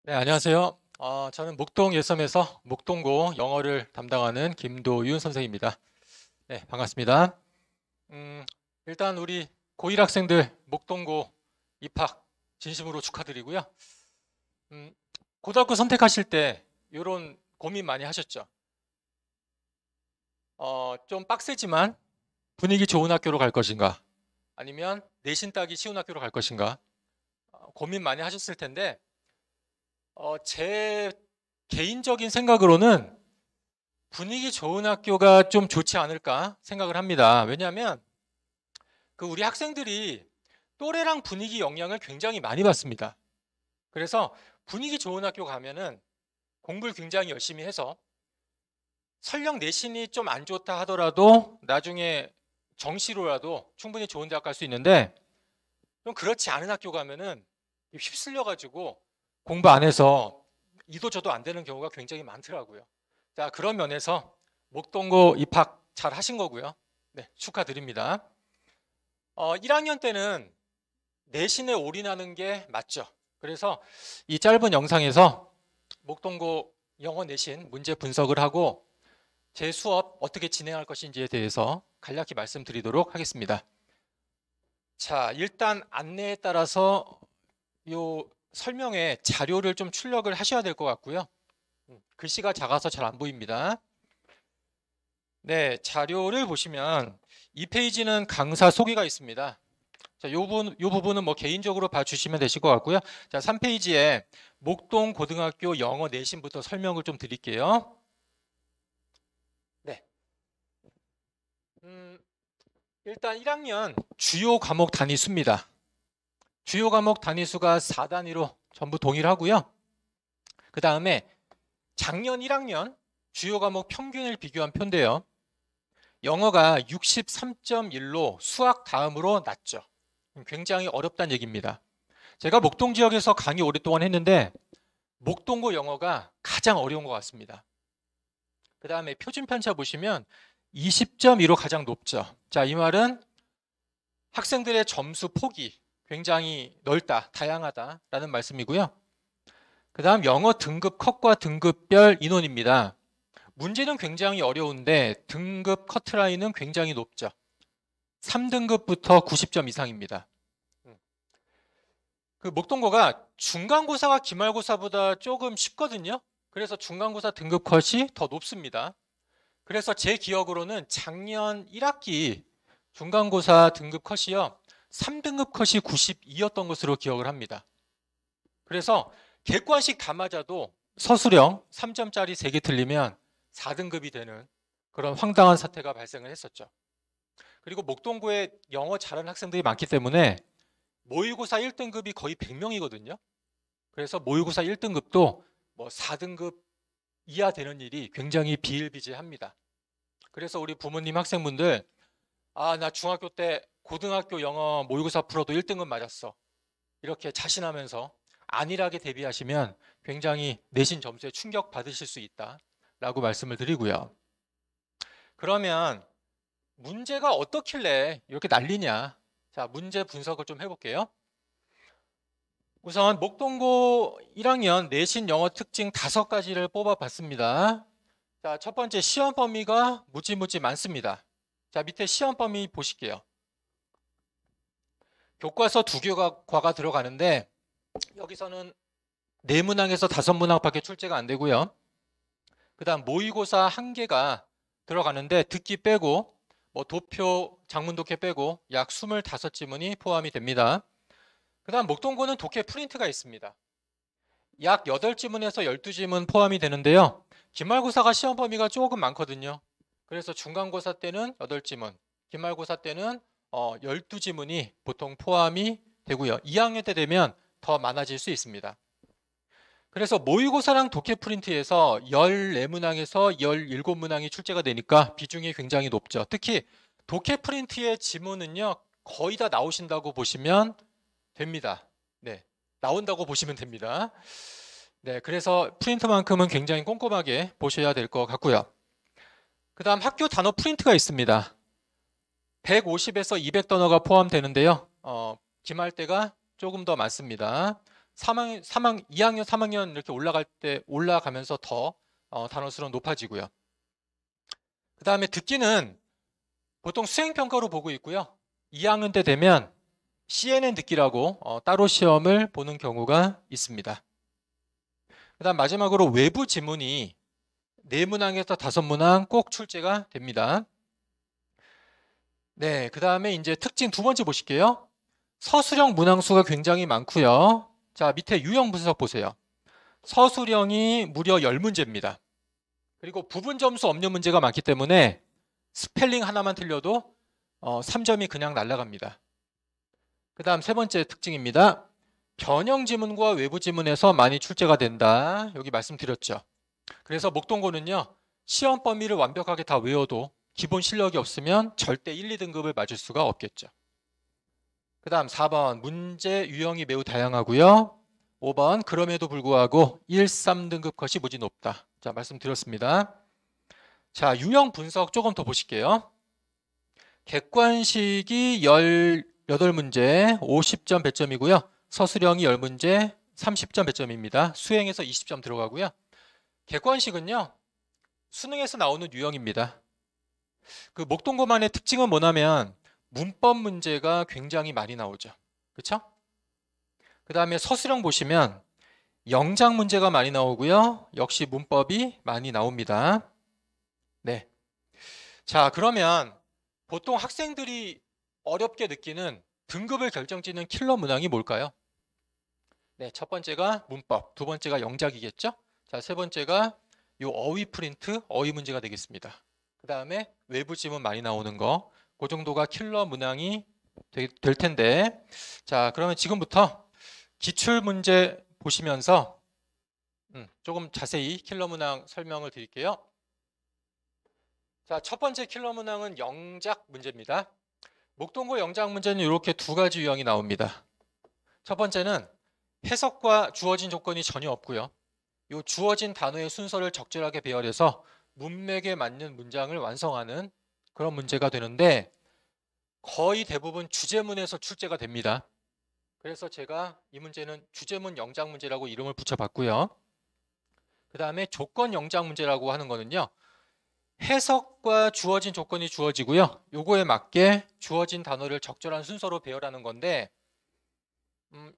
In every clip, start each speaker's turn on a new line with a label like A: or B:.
A: 네, 안녕하세요. 저는 목동 예섬에서 목동고 영어를 담당하는 김도윤 선생입니다. 네, 반갑습니다. 음, 일단 우리 고1 학생들 목동고 입학 진심으로 축하드리고요. 음, 고등학교 선택하실 때 이런 고민 많이 하셨죠? 좀 빡세지만 분위기 좋은 학교로 갈 것인가? 아니면 내신 따기 쉬운 학교로 갈 것인가? 고민 많이 하셨을 텐데, 제 개인적인 생각으로는 분위기 좋은 학교가 좀 좋지 않을까 생각을 합니다. 왜냐하면 우리 학생들이 또래랑 분위기 영향을 굉장히 많이 받습니다. 그래서 분위기 좋은 학교 가면은 공부를 굉장히 열심히 해서 설령 내신이 좀 안 좋다 하더라도 나중에 정시로라도 충분히 좋은 대학 갈 수 있는데, 좀 그렇지 않은 학교 가면은 휩쓸려 가지고 공부 안 해서 이도 저도 안 되는 경우가 굉장히 많더라고요. 자, 그런 면에서 목동고 입학 잘 하신 거고요. 네, 축하드립니다. 1학년 때는 내신에 올인하는 게 맞죠. 그래서 이 짧은 영상에서 목동고 영어 내신 문제 분석을 하고 제 수업 어떻게 진행할 것인지에 대해서 간략히 말씀드리도록 하겠습니다. 자, 일단 안내에 따라서 요 설명에 자료를 좀 출력을 하셔야 될 것 같고요. 글씨가 작아서 잘 안 보입니다. 네, 자료를 보시면 이 페이지는 강사 소개가 있습니다. 자, 요 부분은 뭐 개인적으로 봐주시면 되실 것 같고요. 자, 3페이지에 목동 고등학교 영어 내신부터 설명을 좀 드릴게요. 네. 일단 1학년 주요 과목 단위수입니다. 주요 과목 단위수가 4단위로 전부 동일하고요. 그 다음에 작년 1학년 주요 과목 평균을 비교한 표인데요. 영어가 63.1로 수학 다음으로 낮죠. 굉장히 어렵다는 얘기입니다. 제가 목동 지역에서 강의 오랫동안 했는데 목동고 영어가 가장 어려운 것 같습니다. 그 다음에 표준 편차 보시면 20.2로 가장 높죠. 자, 이 말은 학생들의 점수 폭이 굉장히 넓다, 다양하다라는 말씀이고요. 그 다음 영어 등급 컷과 등급별 인원입니다. 문제는 굉장히 어려운데 등급 커트라인은 굉장히 높죠. 3등급부터 90점 이상입니다. 목동고가 중간고사와 기말고사보다 조금 쉽거든요. 그래서 중간고사 등급 컷이 더 높습니다. 그래서 제 기억으로는 작년 1학기 중간고사 등급 컷이요, 3등급 컷이 92였던 것으로 기억을 합니다. 그래서 객관식 다 맞아도 서술형 3점짜리 3개 틀리면 4등급이 되는 그런 황당한 사태가 발생을 했었죠. 그리고 목동고에 영어 잘하는 학생들이 많기 때문에 모의고사 1등급이 거의 100명이거든요. 그래서 모의고사 1등급도 뭐 4등급 이하 되는 일이 굉장히 비일비재합니다. 그래서 우리 부모님 학생분들, 나 중학교 때 고등학교 영어 모의고사 풀어도 1등급 맞았어, 이렇게 자신하면서 안일하게 대비하시면 굉장히 내신 점수에 충격 받으실 수 있다라고 말씀을 드리고요. 그러면 문제가 어떻길래 이렇게 난리냐? 자, 문제 분석을 좀 해볼게요. 우선 목동고 1학년 내신 영어 특징 5가지를 뽑아봤습니다. 자, 첫 번째, 시험 범위가 무지무지 많습니다. 자, 밑에 시험 범위 보실게요. 교과서 2교과가 들어가는데 여기서는 4문항에서 5문항밖에 출제가 안 되고요. 그 다음 모의고사 1개가 들어가는데 듣기 빼고 뭐 도표, 장문독해 빼고 약 25지문이 포함이 됩니다. 그 다음 목동고는 독해 프린트가 있습니다. 약 8지문에서 12지문 포함이 되는데요. 기말고사가 시험 범위가 조금 많거든요. 그래서 중간고사 때는 8지문, 기말고사 때는 12지문이 보통 포함이 되고요. 2학년 때 되면 더 많아질 수 있습니다. 그래서 모의고사랑 독해 프린트에서 14문항에서 17문항이 출제가 되니까 비중이 굉장히 높죠. 특히 독해 프린트의 지문은요, 거의 다 나오신다고 보시면 됩니다. 네, 나온다고 보시면 됩니다. 네, 그래서 프린트만큼은 굉장히 꼼꼼하게 보셔야 될 것 같고요. 그 다음 학교 단어 프린트가 있습니다. 150에서 200단어가 포함되는데요. 기말 때가 조금 더 많습니다. 2학년, 3학년 이렇게 올라가면서 더 단어 수는 높아지고요. 그 다음에 듣기는 보통 수행평가로 보고 있고요. 2학년 때 되면 CNN 듣기라고 따로 시험을 보는 경우가 있습니다. 그 다음 마지막으로 외부 지문이 4문항에서 5문항 꼭 출제가 됩니다. 네, 그 다음에 이제 특징 두 번째 보실게요. 서술형 문항수가 굉장히 많고요. 자, 밑에 유형 분석 보세요. 서술형이 무려 10문제입니다. 그리고 부분 점수 없는 문제가 많기 때문에 스펠링 하나만 틀려도 3점이 그냥 날아갑니다. 그 다음 세 번째 특징입니다. 변형 지문과 외부 지문에서 많이 출제가 된다. 여기 말씀드렸죠. 그래서 목동고는요. 시험 범위를 완벽하게 다 외워도 기본 실력이 없으면 절대 1, 2등급을 맞을 수가 없겠죠. 그 다음 4번 문제 유형이 매우 다양하고요. 5번 그럼에도 불구하고 1, 3등급 컷이 무지 높다. 자, 말씀드렸습니다. 자, 유형 분석 조금 더 보실게요. 객관식이 18문제 50점 배점이고요. 서술형이 10문제 30점 배점입니다. 수행에서 20점 들어가고요. 객관식은요. 수능에서 나오는 유형입니다. 그 목동고만의 특징은 뭐냐면 문법 문제가 굉장히 많이 나오죠. 그렇죠? 그 다음에 서술형 보시면 영작 문제가 많이 나오고요. 역시 문법이 많이 나옵니다. 네. 자, 그러면 보통 학생들이 어렵게 느끼는 등급을 결정짓는 킬러 문항이 뭘까요? 네, 첫 번째가 문법, 두 번째가 영작이겠죠? 자, 세 번째가 요 어휘 프린트, 어휘 문제가 되겠습니다. 그 다음에 외부 지문 많이 나오는 거, 그 정도가 킬러 문항이 될 텐데, 자, 그러면 지금부터 기출 문제 보시면서 조금 자세히 킬러 문항 설명을 드릴게요. 자, 첫 번째 킬러 문항은 영작 문제입니다. 목동고 영작 문제는 이렇게 두 가지 유형이 나옵니다. 첫 번째는 해석과 주어진 조건이 전혀 없고요. 이 주어진 단어의 순서를 적절하게 배열해서 문맥에 맞는 문장을 완성하는 그런 문제가 되는데 거의 대부분 주제문에서 출제가 됩니다. 그래서 제가 이 문제는 주제문 영작 문제라고 이름을 붙여봤고요. 그 다음에 조건 영작 문제라고 하는 거는요. 해석과 주어진 조건이 주어지고요. 요거에 맞게 주어진 단어를 적절한 순서로 배열하는 건데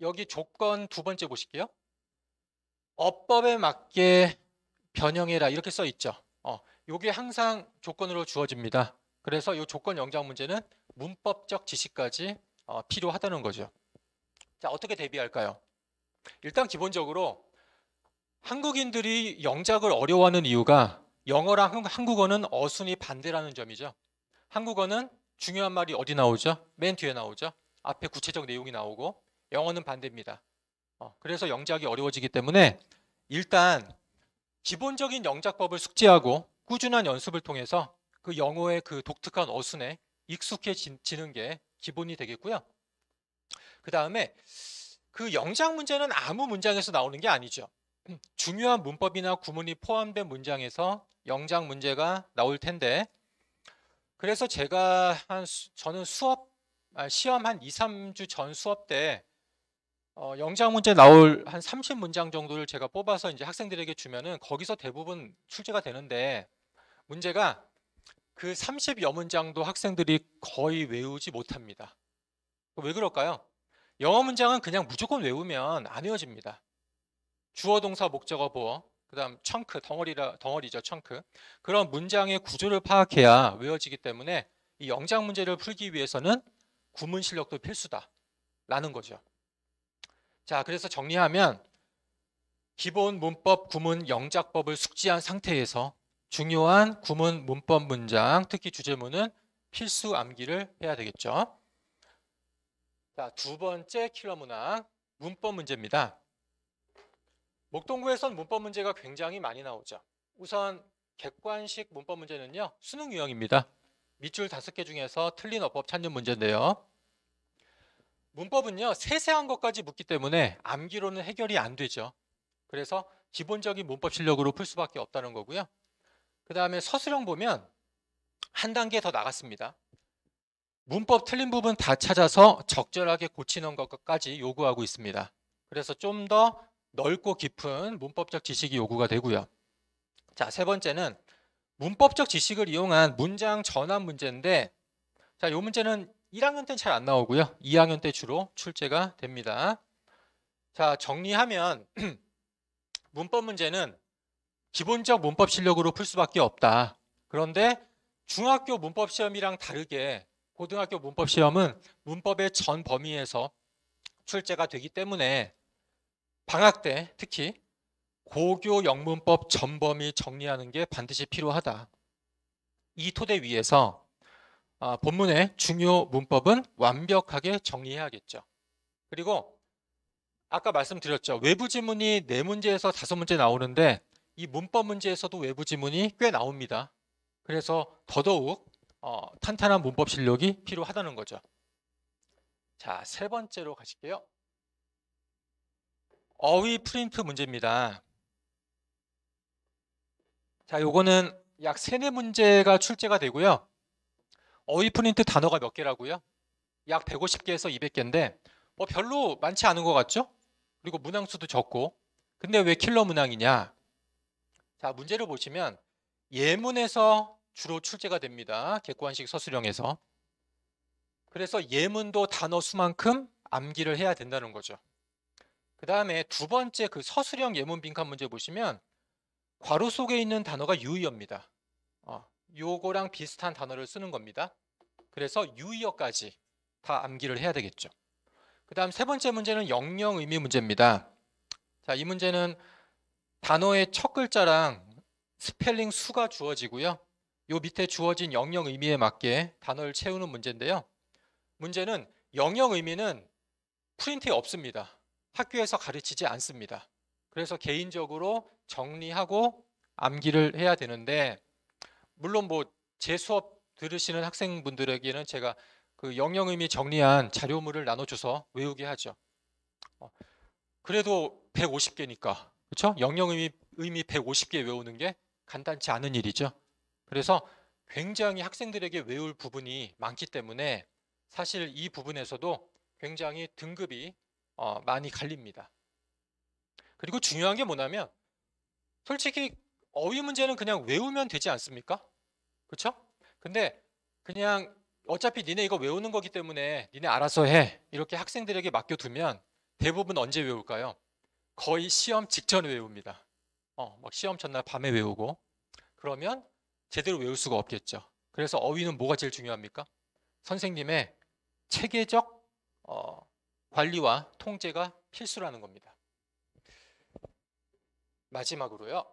A: 여기 조건 두 번째 보실게요. 어법에 맞게 변형해라 이렇게 써 있죠. 요게 항상 조건으로 주어집니다. 그래서 이 조건 영작 문제는 문법적 지식까지 필요하다는 거죠. 자, 어떻게 대비할까요? 일단 기본적으로 한국인들이 영작을 어려워하는 이유가 영어랑 한국어는 어순이 반대라는 점이죠. 한국어는 중요한 말이 어디 나오죠? 맨 뒤에 나오죠. 앞에 구체적 내용이 나오고 영어는 반대입니다. 그래서 영작이 어려워지기 때문에 일단 기본적인 영작법을 숙지하고 꾸준한 연습을 통해서 그 영어의 그 독특한 어순에 익숙해지는 게 기본이 되겠고요. 그 다음에 그 영작 문제는 아무 문장에서 나오는 게 아니죠. 중요한 문법이나 구문이 포함된 문장에서 영작 문제가 나올 텐데 그래서 저는 시험 한 2, 3주 전 수업 때 영작 문제 나올 한 30문장 정도를 제가 뽑아서 이제 학생들에게 주면은 거기서 대부분 출제가 되는데 문제가 그 30여 문장도 학생들이 거의 외우지 못합니다. 왜 그럴까요? 영어 문장은 그냥 무조건 외우면 안 외워집니다. 주어 동사 목적어 보어 그 다음 청크 덩어리죠. 청크 그런 문장의 구조를 파악해야 외워지기 때문에 이 영작 문제를 풀기 위해서는 구문 실력도 필수다 라는 거죠. 자, 그래서 정리하면 기본 문법 구문 영작법을 숙지한 상태에서 중요한 구문 문법 문장 특히 주제문은 필수 암기를 해야 되겠죠. 자, 두 번째 킬러 문항 문법 문제입니다. 목동고에선 문법 문제가 굉장히 많이 나오죠. 우선 객관식 문법 문제는요. 수능 유형입니다. 밑줄 5개 중에서 틀린 어법 찾는 문제인데요. 문법은요. 세세한 것까지 묻기 때문에 암기로는 해결이 안 되죠. 그래서 기본적인 문법 실력으로 풀 수밖에 없다는 거고요. 그 다음에 서술형 보면 한 단계 더 나갔습니다. 문법 틀린 부분 다 찾아서 적절하게 고치는 것까지 요구하고 있습니다. 그래서 좀 더 넓고 깊은 문법적 지식이 요구가 되고요. 자, 세 번째는 문법적 지식을 이용한 문장 전환 문제인데, 자, 이 문제는 1학년 때는 잘 안 나오고요. 2학년 때 주로 출제가 됩니다. 자, 정리하면 문법 문제는 기본적 문법 실력으로 풀 수밖에 없다. 그런데 중학교 문법 시험이랑 다르게 고등학교 문법 시험은 문법의 전 범위에서 출제가 되기 때문에 방학 때 특히 고교 영문법 전 범위 정리하는 게 반드시 필요하다. 이 토대 위에서 본문의 중요 문법은 완벽하게 정리해야겠죠. 그리고 아까 말씀드렸죠. 외부 지문이 4문제에서 5문제 나오는데 이 문법 문제에서도 외부 지문이 꽤 나옵니다. 그래서 더더욱 탄탄한 문법 실력이 필요하다는 거죠. 자, 세 번째로 가실게요. 어휘 프린트 문제입니다. 자, 요거는 약 3-4문제가 출제가 되고요. 어휘 프린트 단어가 몇 개라고요? 약 150개에서 200개인데 뭐 별로 많지 않은 것 같죠? 그리고 문항수도 적고. 근데 왜 킬러 문항이냐? 자, 문제를 보시면 예문에서 주로 출제가 됩니다. 객관식 서술형에서. 그래서 예문도 단어 수만큼 암기를 해야 된다는 거죠. 그 다음에 두 번째 그 서술형 예문 빈칸 문제 보시면 괄호 속에 있는 단어가 유의어입니다. 요거랑 비슷한 단어를 쓰는 겁니다. 그래서 유의어까지 다 암기를 해야 되겠죠. 그 다음 세 번째 문제는 영영 의미 문제입니다. 자, 이 문제는 단어의 첫 글자랑 스펠링 수가 주어지고요. 요 밑에 주어진 영영 의미에 맞게 단어를 채우는 문제인데요. 문제는 영영 의미는 프린트에 없습니다. 학교에서 가르치지 않습니다. 그래서 개인적으로 정리하고 암기를 해야 되는데, 물론 뭐 제 수업 들으시는 학생분들에게는 제가 그 영영 의미 정리한 자료물을 나눠줘서 외우게 하죠. 그래도 150개니까, 그렇죠? 영영 의미 150개 외우는 게 간단치 않은 일이죠. 그래서 굉장히 학생들에게 외울 부분이 많기 때문에 사실 이 부분에서도 굉장히 등급이 많이 갈립니다. 그리고 중요한 게 뭐냐면 솔직히 어휘 문제는 그냥 외우면 되지 않습니까? 그렇죠? 근데 그냥 어차피 니네 이거 외우는 거기 때문에 니네 알아서 해, 이렇게 학생들에게 맡겨두면 대부분 언제 외울까요? 거의 시험 직전에 외웁니다. 막 시험 전날 밤에 외우고. 그러면 제대로 외울 수가 없겠죠. 그래서 어휘는 뭐가 제일 중요합니까? 선생님의 체계적 관리와 통제가 필수라는 겁니다. 마지막으로요.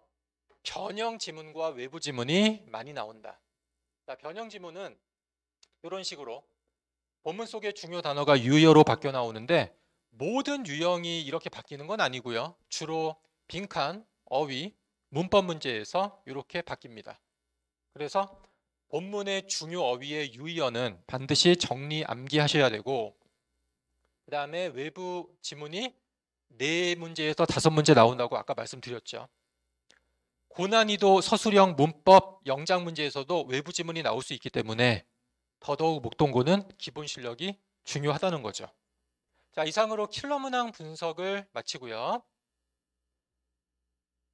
A: 변형 지문과 외부 지문이 많이 나온다. 자, 변형 지문은 이런 식으로 본문 속의 중요 단어가 유의어로 바뀌어 나오는데 모든 유형이 이렇게 바뀌는 건 아니고요. 주로 빈칸, 어휘, 문법 문제에서 이렇게 바뀝니다. 그래서 본문의 중요 어휘의 유의어는 반드시 정리 암기하셔야 되고, 그 다음에 외부 지문이 4문제에서 5문제 나온다고 아까 말씀드렸죠. 고난이도 서술형 문법 영작 문제에서도 외부 지문이 나올 수 있기 때문에 더더욱 목동고는 기본 실력이 중요하다는 거죠. 자, 이상으로 킬러 문항 분석을 마치고요.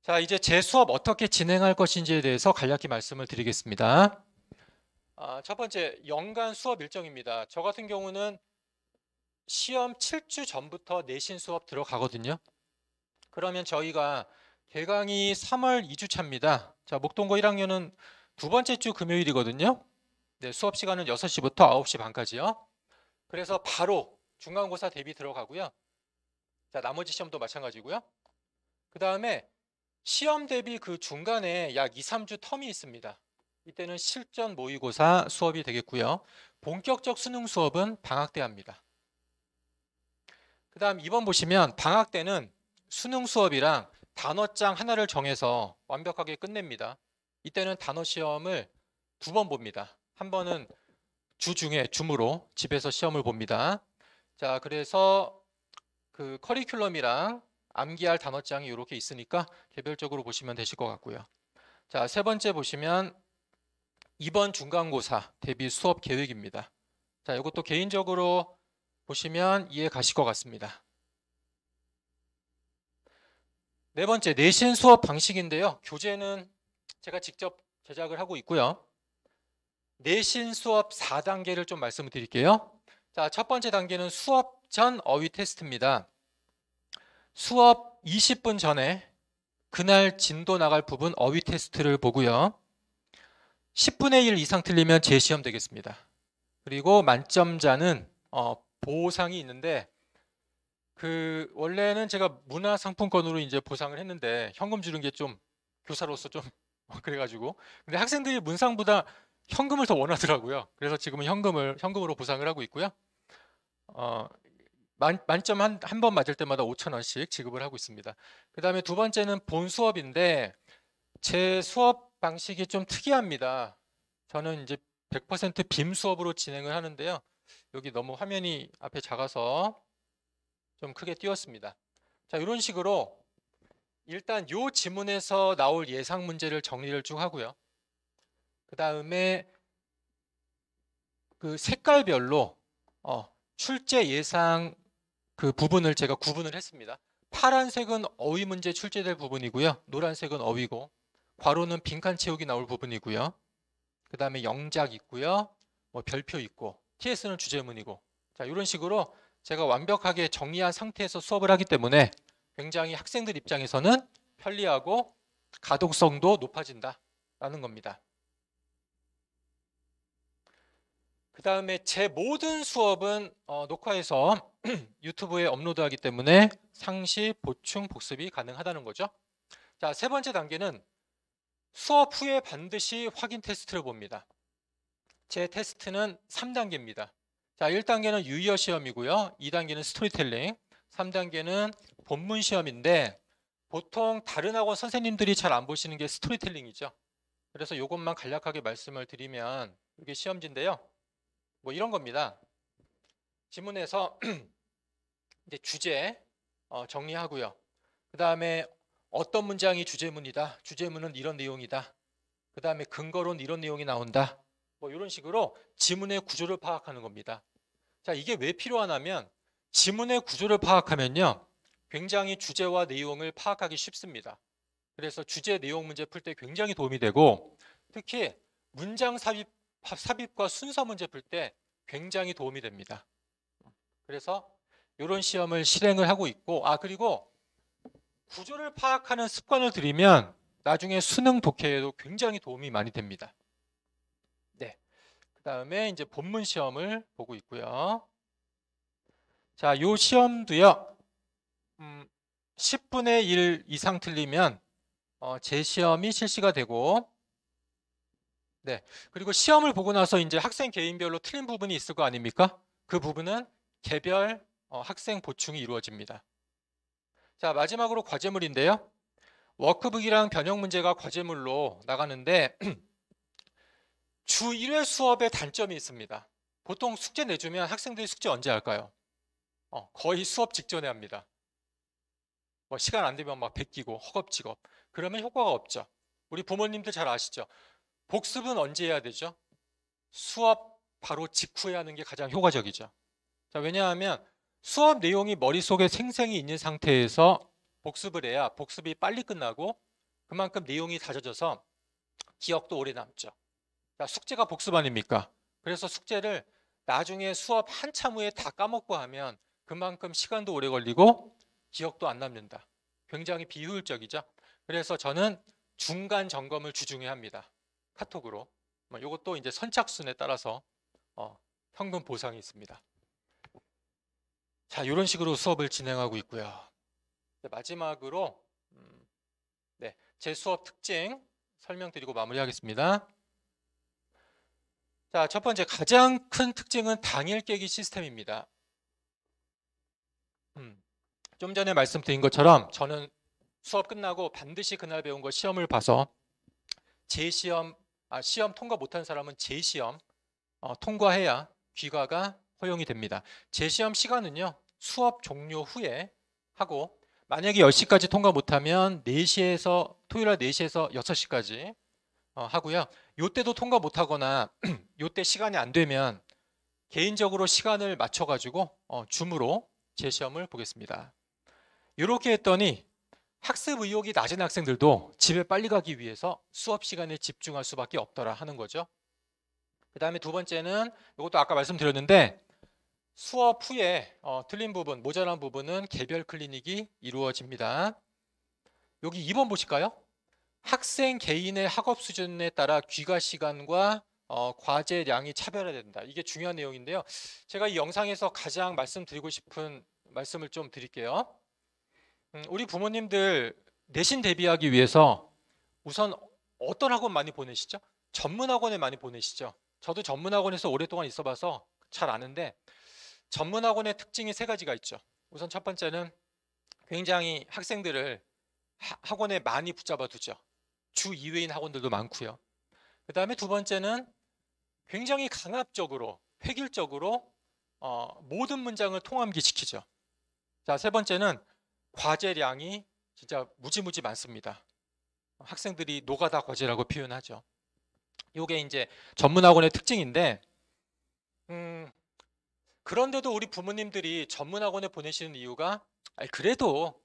A: 자, 이제 제 수업 어떻게 진행할 것인지에 대해서 간략히 말씀을 드리겠습니다. 첫 번째, 연간 수업 일정입니다. 저 같은 경우는 시험 7주 전부터 내신 수업 들어가거든요. 그러면 저희가 개강이 3월 2주차입니다. 자, 목동고 1학년은 두 번째 주 금요일이거든요. 네, 수업 시간은 6시부터 9시 반까지요. 그래서 바로 중간고사 대비 들어가고요. 자, 나머지 시험도 마찬가지고요. 그 다음에 시험 대비 그 중간에 약 2, 3주 텀이 있습니다. 이때는 실전 모의고사 수업이 되겠고요. 본격적 수능 수업은 방학 때 합니다. 그 다음 2번 보시면 방학 때는 수능 수업이랑 단어장 하나를 정해서 완벽하게 끝냅니다. 이때는 단어 시험을 2번 봅니다. 한 번은 주중에 줌으로 집에서 시험을 봅니다. 자, 그래서 그 커리큘럼이랑 암기할 단어장이 이렇게 있으니까 개별적으로 보시면 되실 것 같고요. 자, 세 번째 보시면 이번 중간고사 대비 수업 계획입니다. 자, 이것도 개인적으로 보시면 이해 가실 것 같습니다. 네 번째, 내신 수업 방식인데요. 교재는 제가 직접 제작을 하고 있고요. 내신 수업 4단계를 좀 말씀을 드릴게요. 자, 첫 번째 단계는 수업 전 어휘 테스트입니다. 수업 20분 전에 그날 진도 나갈 부분 어휘 테스트를 보고요. 10분의 1 이상 틀리면 재시험 되겠습니다. 그리고 만점자는 보상이 있는데 원래는 제가 문화상품권으로 이제 보상을 했는데 현금 주는 게 좀 교사로서 좀 그래가지고 근데 학생들이 문상보다 현금을 더 원하더라고요. 그래서 지금은 현금으로 보상을 하고 있고요. 만점 한 번 맞을 때마다 5,000원씩 지급을 하고 있습니다. 그 다음에 두 번째는 본 수업인데 제 수업 방식이 좀 특이합니다. 저는 이제 100% 빔 수업으로 진행을 하는데요. 여기 너무 화면이 앞에 작아서 좀 크게 띄웠습니다. 자, 이런 식으로 일단 요 지문에서 나올 예상 문제를 정리를 쭉 하고요. 그 다음에 그 색깔별로 출제 예상 그 부분을 제가 구분을 했습니다. 파란색은 어휘 문제 출제될 부분이고요. 노란색은 어휘고, 괄호는 빈칸 채우기 나올 부분이고요. 그 다음에 영작 있고요. 별표 있고, TS는 주제문이고. 자, 이런 식으로 제가 완벽하게 정리한 상태에서 수업을 하기 때문에 굉장히 학생들 입장에서는 편리하고 가독성도 높아진다라는 겁니다. 그 다음에 제 모든 수업은 녹화해서 유튜브에 업로드하기 때문에 상시, 보충, 복습이 가능하다는 거죠. 자, 세 번째 단계는 수업 후에 반드시 확인 테스트를 봅니다. 제 테스트는 3단계입니다. 자, 1단계는 유의어 시험이고요. 2단계는 스토리텔링, 3단계는 본문 시험인데 보통 다른 학원 선생님들이 잘 안 보시는 게 스토리텔링이죠. 그래서 이것만 간략하게 말씀을 드리면 이게 시험지인데요. 뭐 이런 겁니다. 지문에서 이제 주제 정리하고요. 그 다음에 어떤 문장이 주제문이다. 주제문은 이런 내용이다. 그 다음에 근거로는 이런 내용이 나온다. 뭐 이런 식으로 지문의 구조를 파악하는 겁니다. 자, 이게 왜 필요하냐면 지문의 구조를 파악하면요. 굉장히 주제와 내용을 파악하기 쉽습니다. 그래서 주제 내용 문제 풀 때 굉장히 도움이 되고 특히 문장 삽입과 순서 문제 풀 때 굉장히 도움이 됩니다. 그래서 이런 시험을 실행을 하고 있고 그리고 구조를 파악하는 습관을 들이면 나중에 수능 독해에도 굉장히 도움이 많이 됩니다. 네. 그 다음에 이제 본문 시험을 보고 있고요. 자, 요 시험도요. 10분의 1 이상 틀리면 재시험이 실시가 되고 네. 그리고 시험을 보고 나서 이제 학생 개인별로 틀린 부분이 있을 거 아닙니까? 그 부분은 개별 학생 보충이 이루어집니다. 자, 마지막으로 과제물인데요. 워크북이랑 변형 문제가 과제물로 나가는데 주 1회 수업에 단점이 있습니다. 보통 숙제 내주면 학생들이 숙제 언제 할까요? 거의 수업 직전에 합니다. 뭐 시간 안 되면 막 베끼고 허겁지겁. 그러면 효과가 없죠. 우리 부모님들 잘 아시죠? 복습은 언제 해야 되죠? 수업 바로 직후에 하는 게 가장 효과적이죠. 자, 왜냐하면 수업 내용이 머릿속에 생생히 있는 상태에서 복습을 해야 복습이 빨리 끝나고 그만큼 내용이 다져져서 기억도 오래 남죠. 자, 숙제가 복습 아닙니까? 그래서 숙제를 나중에 수업 한참 후에 다 까먹고 하면 그만큼 시간도 오래 걸리고 기억도 안 남는다. 굉장히 비효율적이죠. 그래서 저는 중간 점검을 주중에 합니다. 카톡으로. 이것도 이제 선착순에 따라서 현금 보상이 있습니다. 자, 이런 식으로 수업을 진행하고 있고요. 마지막으로 제 수업 특징 설명드리고 마무리하겠습니다. 자, 첫 번째 가장 큰 특징은 당일 깨기 시스템입니다. 좀 전에 말씀드린 것처럼 저는 수업 끝나고 반드시 그날 배운 거 시험을 봐서 재시험, 시험 통과 못한 사람은 재시험 통과해야 귀가가 허용이 됩니다. 재시험 시간은요, 수업 종료 후에 하고 만약에 10시까지 통과 못하면 4시에서 토요일날 4시에서 6시까지 하고요. 요때도 통과 못하거나 요때 시간이 안 되면 개인적으로 시간을 맞춰가지고 줌으로 재시험을 보겠습니다. 이렇게 했더니 학습 의욕이 낮은 학생들도 집에 빨리 가기 위해서 수업 시간에 집중할 수밖에 없더라 하는 거죠. 그 다음에 두 번째는 이것도 아까 말씀드렸는데 수업 후에 틀린 부분, 모자란 부분은 개별 클리닉이 이루어집니다. 여기 2번 보실까요? 학생 개인의 학업 수준에 따라 귀가 시간과 과제량이 차별화된다. 이게 중요한 내용인데요. 제가 이 영상에서 가장 말씀드리고 싶은 말씀을 좀 드릴게요. 우리 부모님들 내신 대비하기 위해서 우선 어떤 학원 많이 보내시죠? 전문 학원에 많이 보내시죠. 저도 전문 학원에서 오랫동안 있어봐서 잘 아는데 전문 학원의 특징이 세 가지가 있죠. 우선 첫 번째는 굉장히 학생들을 학원에 많이 붙잡아 두죠. 주 2회인 학원들도 많고요. 그 다음에 두 번째는 굉장히 강압적으로, 획일적으로 모든 문장을 통암기시키죠. 자, 세 번째는 과제량이 진짜 무지무지 많습니다. 학생들이 노가다 과제라고 표현하죠. 이게 이제 전문학원의 특징인데 그런데도 우리 부모님들이 전문학원에 보내시는 이유가 그래도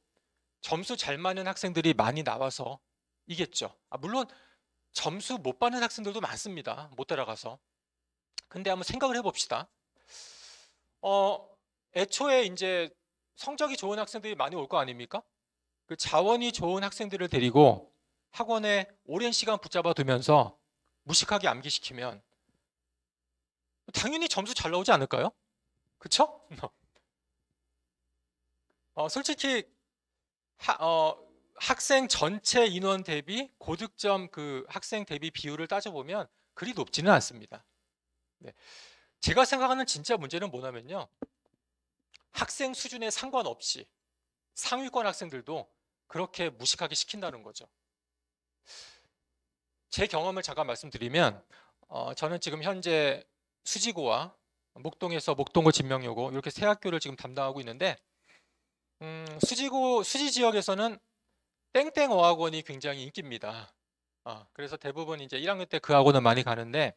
A: 점수 잘 맞는 학생들이 많이 나와서 이겠죠. 물론 점수 못 받는 학생들도 많습니다. 못 따라가서. 근데 한번 생각을 해봅시다. 애초에 이제 성적이 좋은 학생들이 많이 올 거 아닙니까? 그 자원이 좋은 학생들을 데리고 학원에 오랜 시간 붙잡아 두면서 무식하게 암기시키면 당연히 점수 잘 나오지 않을까요? 그쵸? 솔직히 학생 전체 인원 대비 고득점 그 학생 대비 비율을 따져보면 그리 높지는 않습니다. 네. 제가 생각하는 진짜 문제는 뭐냐면요. 학생 수준에 상관없이 상위권 학생들도 그렇게 무식하게 시킨다는 거죠. 제 경험을 잠깐 말씀드리면 저는 지금 현재 수지고와 목동에서 목동고 진명여고 이렇게 세 학교를 지금 담당하고 있는데 수지 지역에서는 땡땡 어학원이 굉장히 인기입니다. 그래서 대부분 이제 1학년 때 그 학원을 많이 가는데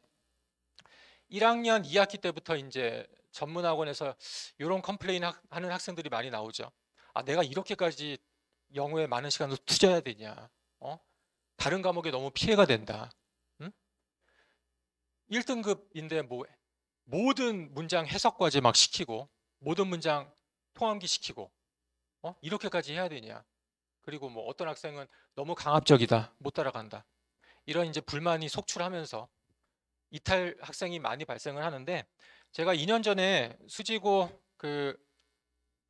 A: 1학년 2학기 때부터 이제 전문 학원에서 이런 컴플레인 하는 학생들이 많이 나오죠. 내가 이렇게까지 영어에 많은 시간을 투자해야 되냐? 다른 과목에 너무 피해가 된다. 1등급인데 뭐 모든 문장 해석 과제 막 시키고 모든 문장 통암기 시키고 이렇게까지 해야 되냐? 그리고 뭐 어떤 학생은 너무 강압적이다, 못 따라간다. 이런 이제 불만이 속출하면서 이탈 학생이 많이 발생을 하는데 제가 2년 전에 수지고 그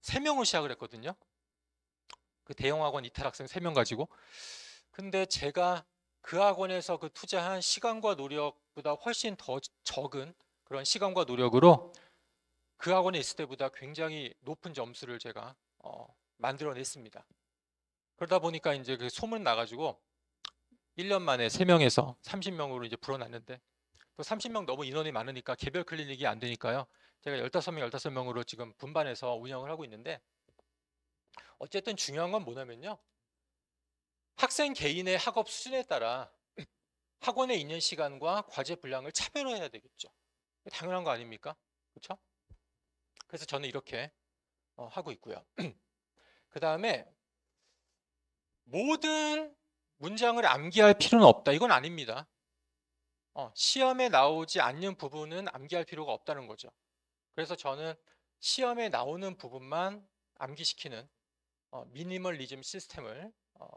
A: 3명을 시작을 했거든요. 그 대형 학원 이탈 학생 3명 가지고. 근데 제가 그 학원에서 그 투자한 시간과 노력보다 훨씬 더 적은 그런 시간과 노력으로 그 학원에 있을 때보다 굉장히 높은 점수를 제가 만들어냈습니다. 그러다 보니까 이제 그 소문 나가지고 1년 만에 3명에서 30명으로 이제 불어났는데 또 30명 너무 인원이 많으니까 개별 클리닉이 안 되니까요. 제가 15명, 15명으로 지금 분반해서 운영을 하고 있는데 어쨌든 중요한 건 뭐냐면요. 학생 개인의 학업 수준에 따라 학원에 있는 시간과 과제 분량을 차별화해야 되겠죠. 당연한 거 아닙니까? 그렇죠? 그래서 저는 이렇게 하고 있고요. 그 다음에 모든 문장을 암기할 필요는 없다. 이건 아닙니다. 시험에 나오지 않는 부분은 암기할 필요가 없다는 거죠. 그래서 저는 시험에 나오는 부분만 암기시키는 미니멀리즘 시스템을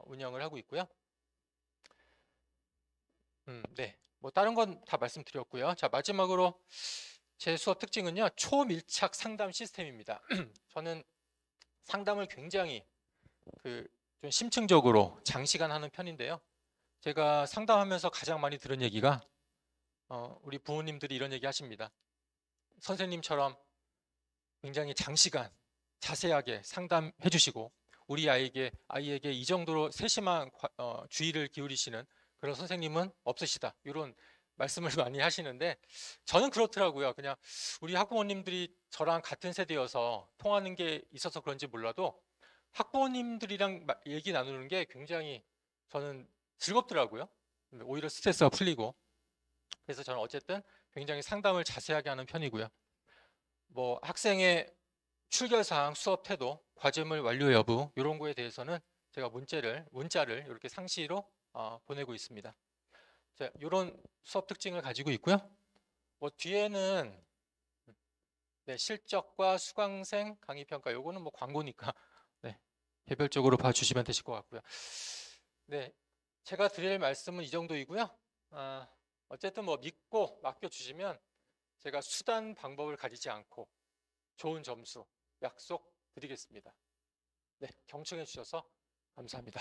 A: 운영을 하고 있고요. 네, 뭐 다른 건 다 말씀드렸고요. 자, 마지막으로 제 수업 특징은요, 초밀착 상담 시스템입니다. 저는 상담을 굉장히 좀 심층적으로 장시간 하는 편인데요. 제가 상담하면서 가장 많이 들은 얘기가 우리 부모님들이 이런 얘기 하십니다. 선생님처럼 굉장히 장시간 자세하게 상담해 주시고 우리 아이에게 이 정도로 세심한 주의를 기울이시는 그런 선생님은 없으시다. 이런 말씀을 많이 하시는데 저는 그렇더라고요. 그냥 우리 학부모님들이 저랑 같은 세대여서 통하는 게 있어서 그런지 몰라도 학부모님들이랑 얘기 나누는 게 굉장히 저는 즐겁더라고요. 오히려 스트레스가 풀리고. 그래서 저는 어쨌든 굉장히 상담을 자세하게 하는 편이고요. 뭐 학생의 출결사항, 수업 태도, 과제물 완료 여부 이런 거에 대해서는 제가 문자를 이렇게 상시로 보내고 있습니다. 자, 이런 수업 특징을 가지고 있고요. 뭐 뒤에는 네, 실적과 수강생 강의 평가, 요거는 뭐 광고니까 네, 개별적으로 봐주시면 되실 것 같고요. 네, 제가 드릴 말씀은 이 정도이고요. 어쨌든 뭐 믿고 맡겨주시면 제가 수단 방법을 가리지 않고 좋은 점수 약속드리겠습니다. 네, 경청해 주셔서 감사합니다.